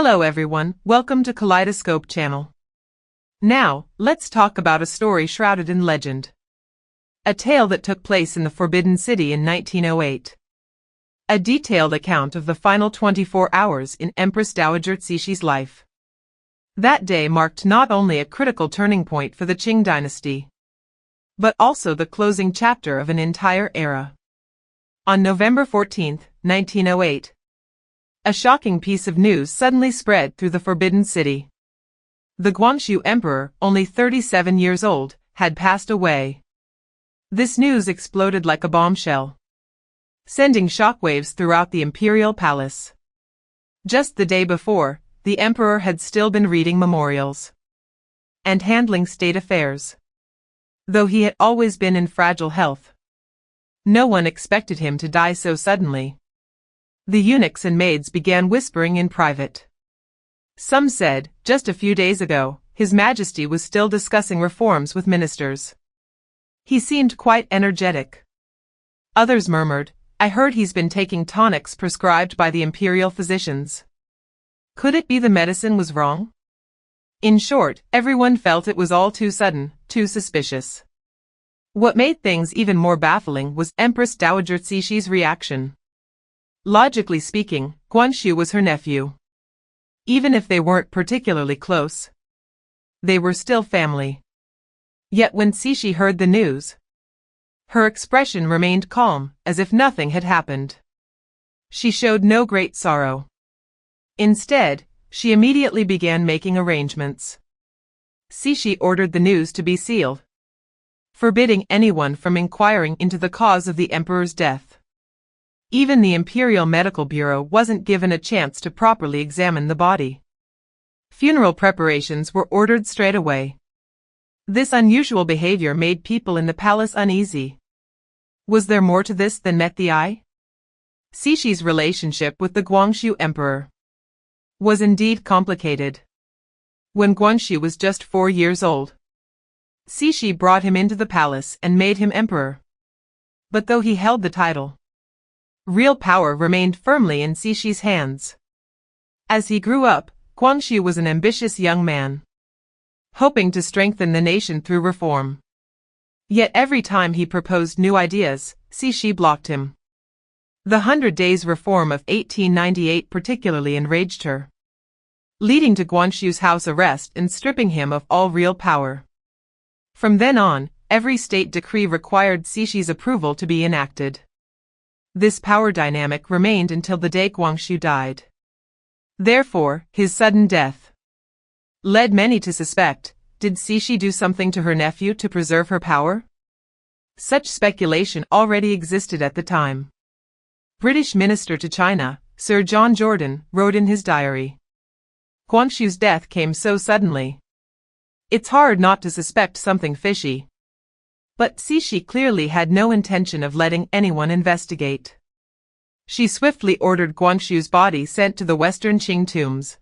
Hello everyone, welcome to Kaleidoscope channel. Now, let's talk about a story shrouded in legend. A tale that took place in the Forbidden City in 1908. A detailed account of the final 24 hours in Empress Dowager Cixi's life. That day marked not only a critical turning point for the Qing dynasty, but also the closing chapter of an entire era. On November 14, 1908, a shocking piece of news suddenly spread through the Forbidden City. The Guangxu Emperor, only 37 years old, had passed away. This news exploded like a bombshell, sending shockwaves throughout the Imperial palace. Just the day before, the emperor had still been reading memorials and handling state affairs. Though he had always been in fragile health, no one expected him to die so suddenly. The eunuchs and maids began whispering in private. Some said, just a few days ago, His Majesty was still discussing reforms with ministers. He seemed quite energetic. Others murmured, I heard he's been taking tonics prescribed by the imperial physicians. Could it be the medicine was wrong? In short, everyone felt it was all too sudden, too suspicious. What made things even more baffling was Empress Dowager Cixi's reaction. Logically speaking, Guangxu was her nephew. Even if they weren't particularly close, they were still family. Yet when Cixi heard the news, her expression remained calm, as if nothing had happened. She showed no great sorrow. Instead, she immediately began making arrangements. Cixi ordered the news to be sealed, forbidding anyone from inquiring into the cause of the emperor's death. Even the Imperial Medical Bureau wasn't given a chance to properly examine the body. Funeral preparations were ordered straight away. This unusual behavior made people in the palace uneasy. Was there more to this than met the eye? Cixi's relationship with the Guangxu emperor was indeed complicated. When Guangxu was just 4 years old, Cixi brought him into the palace and made him emperor. But though he held the title, real power remained firmly in Cixi's hands. As he grew up, Guangxu was an ambitious young man, hoping to strengthen the nation through reform. Yet every time he proposed new ideas, Cixi blocked him. The 100 Days Reform of 1898 particularly enraged her, leading to Guangxu's house arrest and stripping him of all real power. From then on, every state decree required Cixi's approval to be enacted. This power dynamic remained until the day Guangxu died. Therefore, his sudden death led many to suspect, did Cixi do something to her nephew to preserve her power? Such speculation already existed at the time. British Minister to China, Sir John Jordan, wrote in his diary, Guangxu's death came so suddenly. It's hard not to suspect something fishy. But Cixi clearly had no intention of letting anyone investigate. She swiftly ordered Guangxu's body sent to the Western Qing tombs,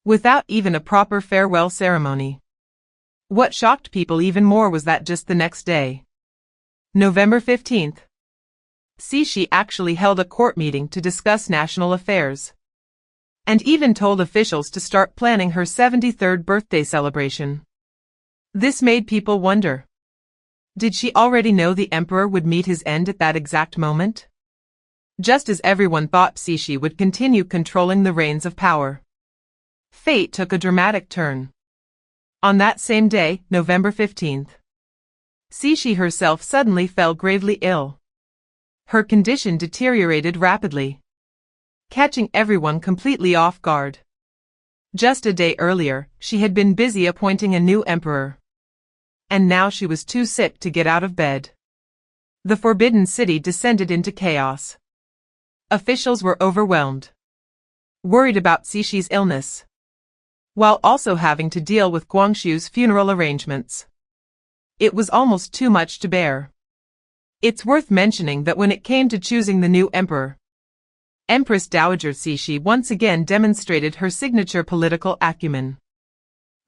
without even a proper farewell ceremony. What shocked people even more was that just the next day, November 15th, Cixi actually held a court meeting to discuss national affairs, and even told officials to start planning her 73rd birthday celebration. This made people wonder. Did she already know the emperor would meet his end at that exact moment? Just as everyone thought Cixi would continue controlling the reins of power, fate took a dramatic turn. On that same day, November 15th, Cixi herself suddenly fell gravely ill. Her condition deteriorated rapidly, catching everyone completely off guard. Just a day earlier, she had been busy appointing a new emperor, and now she was too sick to get out of bed. The Forbidden City descended into chaos. Officials were overwhelmed, worried about Cixi's illness, while also having to deal with Guangxu's funeral arrangements. It was almost too much to bear. It's worth mentioning that when it came to choosing the new emperor, Empress Dowager Cixi once again demonstrated her signature political acumen.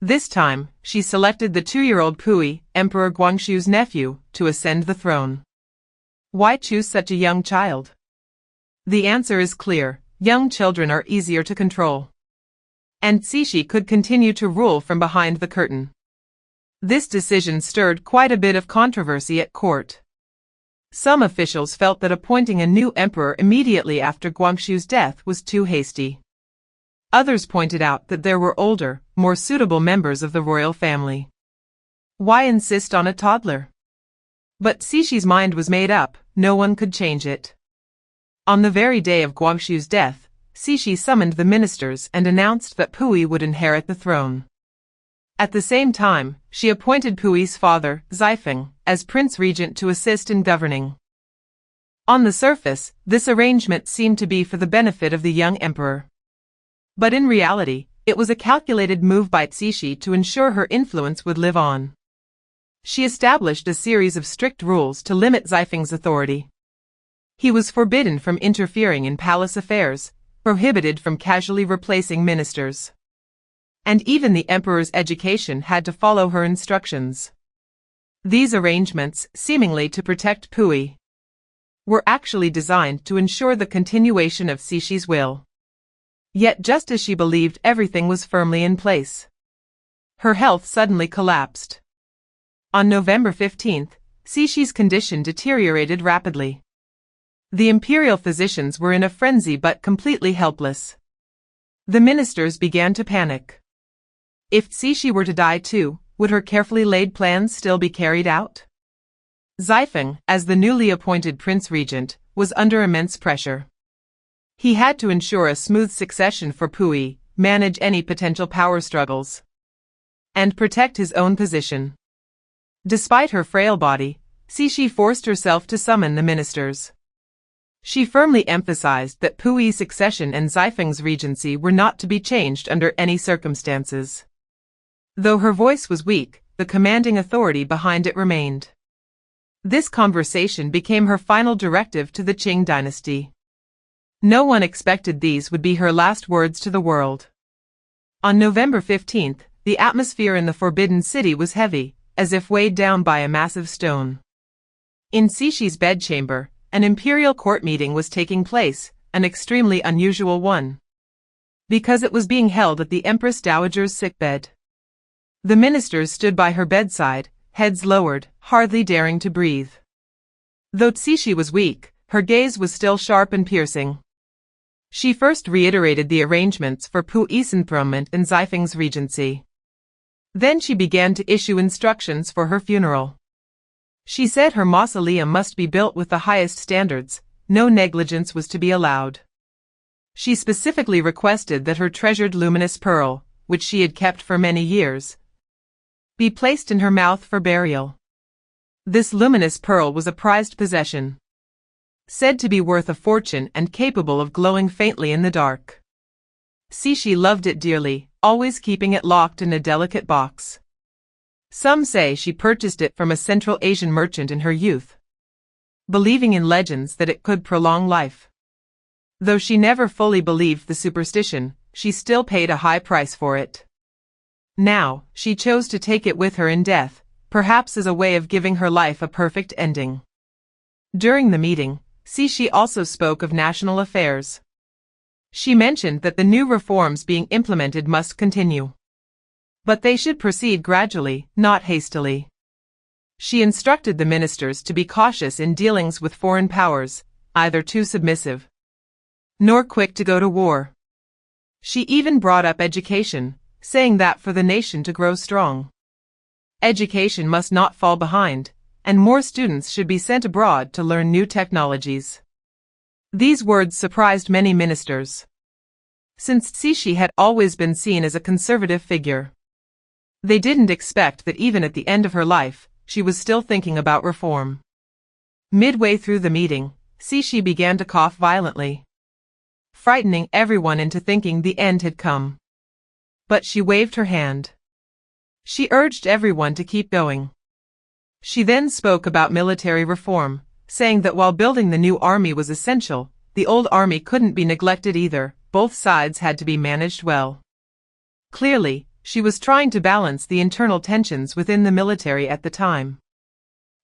This time, she selected the 2-year-old Pui, Emperor Guangxu's nephew, to ascend the throne. Why choose such a young child? The answer is clear: young children are easier to control. and Cixi could continue to rule from behind the curtain. This decision stirred quite a bit of controversy at court. Some officials felt that appointing a new emperor immediately after Guangxu's death was too hasty. Others pointed out that there were older, more suitable members of the royal family. Why insist on a toddler? But Cixi's mind was made up, no one could change it. On the very day of Guangxu's death, Cixi summoned the ministers and announced that Puyi would inherit the throne. At the same time, she appointed Puyi's father, Xifeng, as prince regent to assist in governing. On the surface, this arrangement seemed to be for the benefit of the young emperor. But in reality, it was a calculated move by Cixi to ensure her influence would live on. She established a series of strict rules to limit Xifeng's authority. He was forbidden from interfering in palace affairs, prohibited from casually replacing ministers. And even the emperor's education had to follow her instructions. These arrangements, seemingly to protect Puyi, were actually designed to ensure the continuation of Cixi's will. Yet just as she believed everything was firmly in place, her health suddenly collapsed. On November 15th, Cixi's condition deteriorated rapidly. The imperial physicians were in a frenzy but completely helpless. The ministers began to panic. If Cixi were to die too, would her carefully laid plans still be carried out? Xifeng, as the newly appointed prince regent, was under immense pressure. He had to ensure a smooth succession for Puyi, manage any potential power struggles, and protect his own position. Despite her frail body, Cixi forced herself to summon the ministers. She firmly emphasized that Puyi's succession and Xifeng's regency were not to be changed under any circumstances. Though her voice was weak, the commanding authority behind it remained. This conversation became her final directive to the Qing dynasty. No one expected these would be her last words to the world. On November 15th, the atmosphere in the Forbidden City was heavy, as if weighed down by a massive stone. In Cixi's bedchamber, an imperial court meeting was taking place, an extremely unusual one, because it was being held at the Empress Dowager's sickbed. The ministers stood by her bedside, heads lowered, hardly daring to breathe. Though Cixi was weak, her gaze was still sharp and piercing. She first reiterated the arrangements for Puyi's enthronement and Xifeng's regency. Then she began to issue instructions for her funeral. She said her mausoleum must be built with the highest standards, no negligence was to be allowed. She specifically requested that her treasured luminous pearl, which she had kept for many years, be placed in her mouth for burial. This luminous pearl was a prized possession, said to be worth a fortune and capable of glowing faintly in the dark. Cixi loved it dearly, always keeping it locked in a delicate box. Some say she purchased it from a Central Asian merchant in her youth, believing in legends that it could prolong life. Though she never fully believed the superstition, she still paid a high price for it. Now, she chose to take it with her in death, perhaps as a way of giving her life a perfect ending. During the meeting, Cixi also spoke of national affairs. She mentioned that the new reforms being implemented must continue, but they should proceed gradually, not hastily. She instructed the ministers to be cautious in dealings with foreign powers, either too submissive, nor quick to go to war. She even brought up education, saying that for the nation to grow strong, education must not fall behind, and more students should be sent abroad to learn new technologies. These words surprised many ministers, since Cixi had always been seen as a conservative figure. They didn't expect that even at the end of her life, she was still thinking about reform. Midway through the meeting, Cixi began to cough violently, frightening everyone into thinking the end had come. But she waved her hand. She urged everyone to keep going. She then spoke about military reform, saying that while building the new army was essential, the old army couldn't be neglected either, both sides had to be managed well. Clearly, she was trying to balance the internal tensions within the military at the time.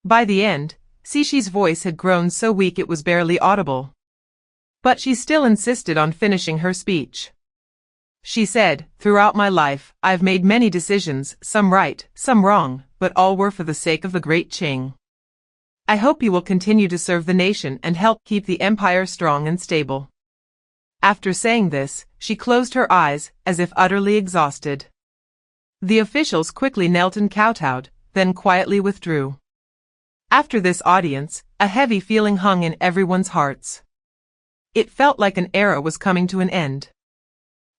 By the end, Cixi's voice had grown so weak it was barely audible. But she still insisted on finishing her speech. She said, "Throughout my life, I've made many decisions, some right, some wrong, but all were for the sake of the great Qing. I hope you will continue to serve the nation and help keep the empire strong and stable." After saying this, she closed her eyes, as if utterly exhausted. The officials quickly knelt and kowtowed, then quietly withdrew. After this audience, a heavy feeling hung in everyone's hearts. It felt like an era was coming to an end.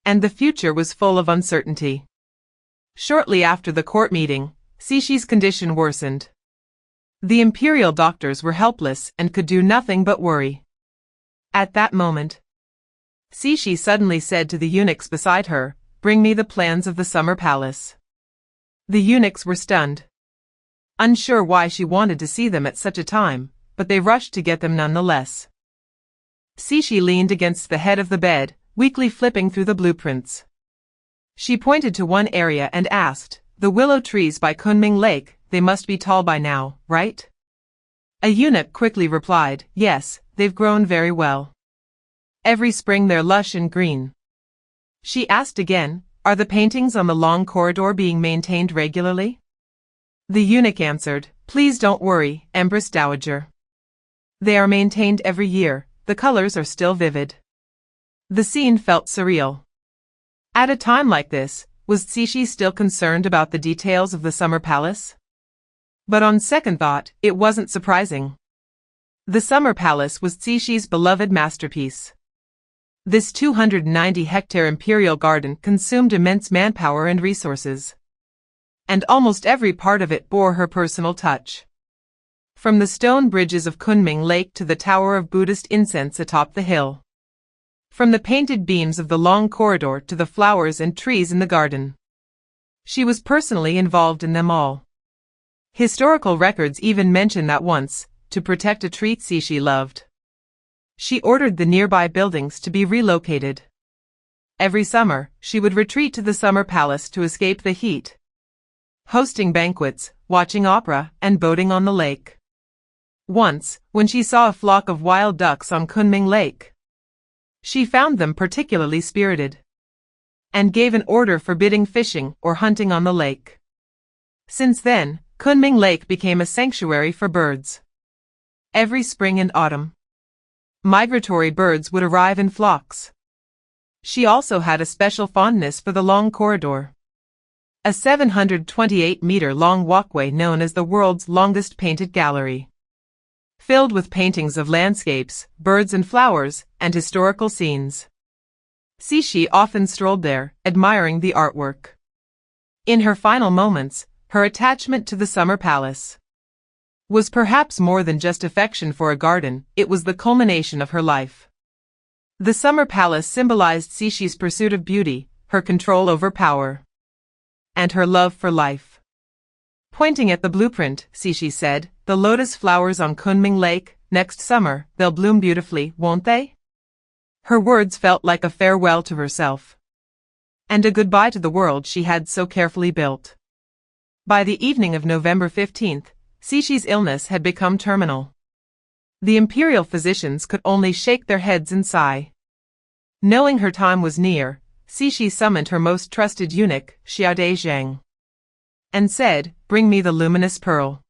And the future was full of uncertainty. Shortly after the court meeting, Cixi's condition worsened. The imperial doctors were helpless and could do nothing but worry. At that moment, Cixi suddenly said to the eunuchs beside her, "Bring me the plans of the summer palace." The eunuchs were stunned. Unsure why she wanted to see them at such a time, but they rushed to get them nonetheless. Cixi leaned against the head of the bed, weakly flipping through the blueprints. She pointed to one area and asked, "The willow trees by Kunming Lake, they must be tall by now, right?" A eunuch quickly replied, "Yes, they've grown very well. Every spring they're lush and green." She asked again, "Are the paintings on the long corridor being maintained regularly?" The eunuch answered, "Please don't worry, Empress Dowager. They are maintained every year, the colors are still vivid." The scene felt surreal. At a time like this, was Cixi still concerned about the details of the summer palace? But on second thought, it wasn't surprising. The summer palace was Cixi's beloved masterpiece. This 290-hectare imperial garden consumed immense manpower and resources. And almost every part of it bore her personal touch. From the stone bridges of Kunming Lake to the tower of Buddhist incense atop the hill. From the painted beams of the long corridor to the flowers and trees in the garden. She was personally involved in them all. Historical records even mention that once, to protect a tree Cixi loved, she ordered the nearby buildings to be relocated. Every summer, she would retreat to the summer palace to escape the heat, hosting banquets, watching opera, and boating on the lake. Once, when she saw a flock of wild ducks on Kunming Lake, she found them particularly spirited, and gave an order forbidding fishing or hunting on the lake. Since then, Kunming Lake became a sanctuary for birds. Every spring and autumn, migratory birds would arrive in flocks. She also had a special fondness for the long corridor, a 728-meter-long walkway known as the world's longest painted gallery, filled with paintings of landscapes, birds and flowers, and historical scenes. Cixi often strolled there, admiring the artwork. In her final moments, her attachment to the summer palace was perhaps more than just affection for a garden, it was the culmination of her life. The summer palace symbolized Cixi's pursuit of beauty, her control over power, and her love for life. Pointing at the blueprint, Cixi said, "The lotus flowers on Kunming Lake, next summer, they'll bloom beautifully, won't they?" Her words felt like a farewell to herself, and a goodbye to the world she had so carefully built. By the evening of November 15th, Cixi's illness had become terminal. The imperial physicians could only shake their heads and sigh. Knowing her time was near, Cixi summoned her most trusted eunuch, Xiao Dezhang, and said, "Bring me the luminous pearl."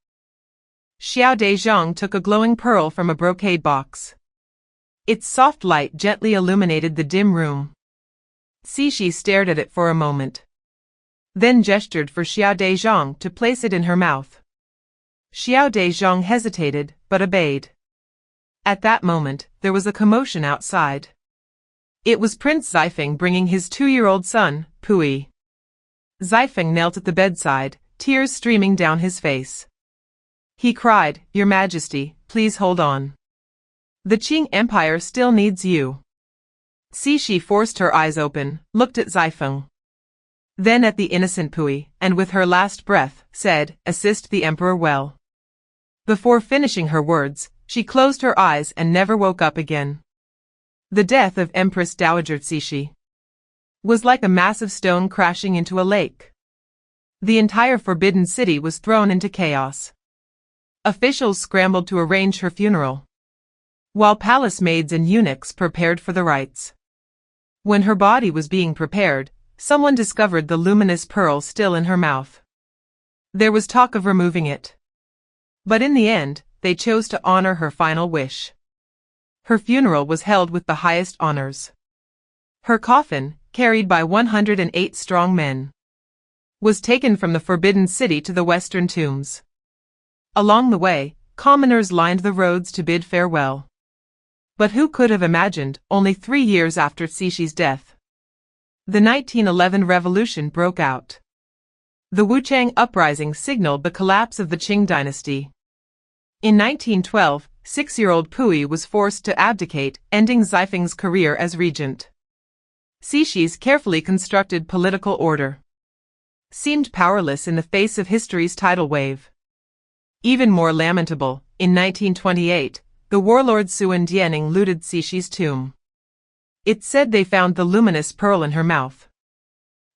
Xiao Dezhang took a glowing pearl from a brocade box. Its soft light gently illuminated the dim room. Cixi stared at it for a moment, then gestured for Xiao Dezhang to place it in her mouth. Xiao Dezhang hesitated, but obeyed. At that moment, there was a commotion outside. It was Prince Zifeng bringing his 2-year-old son, Pui. Zifeng knelt at the bedside, tears streaming down his face. He cried, "Your Majesty, please hold on. The Qing Empire still needs you." Cixi forced her eyes open, looked at Zifeng, then at the innocent Pui, and with her last breath, said, "Assist the Emperor well." Before finishing her words, she closed her eyes and never woke up again. The death of Empress Dowager Cixi was like a massive stone crashing into a lake. The entire Forbidden City was thrown into chaos. Officials scrambled to arrange her funeral, while palace maids and eunuchs prepared for the rites. When her body was being prepared, someone discovered the luminous pearl still in her mouth. There was talk of removing it. But in the end, they chose to honor her final wish. Her funeral was held with the highest honors. Her coffin, carried by 108 strong men, was taken from the Forbidden City to the western tombs. Along the way, commoners lined the roads to bid farewell. But who could have imagined, only 3 years after Cixi's death, the 1911 revolution broke out. The Wuchang uprising signaled the collapse of the Qing dynasty. In 1912, 6-year-old Pui was forced to abdicate, ending Xifeng's career as regent. Cixi's carefully constructed political order seemed powerless in the face of history's tidal wave. Even more lamentable, in 1928, the warlord Suen Diening looted Cixi's tomb. It's said they found the luminous pearl in her mouth.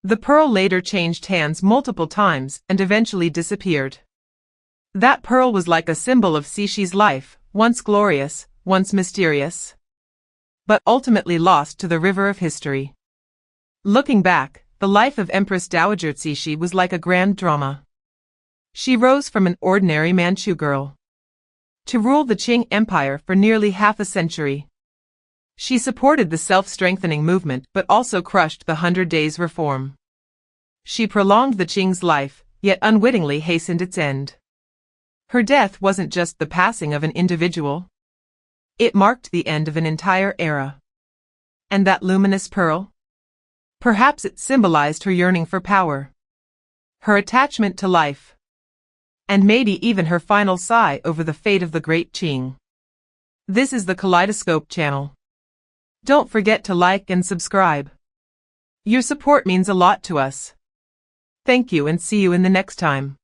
The pearl later changed hands multiple times and eventually disappeared. That pearl was like a symbol of Cixi's life, once glorious, once mysterious, but ultimately lost to the river of history. Looking back, the life of Empress Dowager Cixi was like a grand drama. She rose from an ordinary Manchu girl to rule the Qing Empire for nearly half a century. She supported the self-strengthening movement but also crushed the 100 Days Reform. She prolonged the Qing's life, yet unwittingly hastened its end. Her death wasn't just the passing of an individual. It marked the end of an entire era. And that luminous pearl? Perhaps it symbolized her yearning for power, her attachment to life, and maybe even her final sigh over the fate of the great Qing. This is the Kaleidoscope channel. Don't forget to like and subscribe. Your support means a lot to us. Thank you and see you in the next time.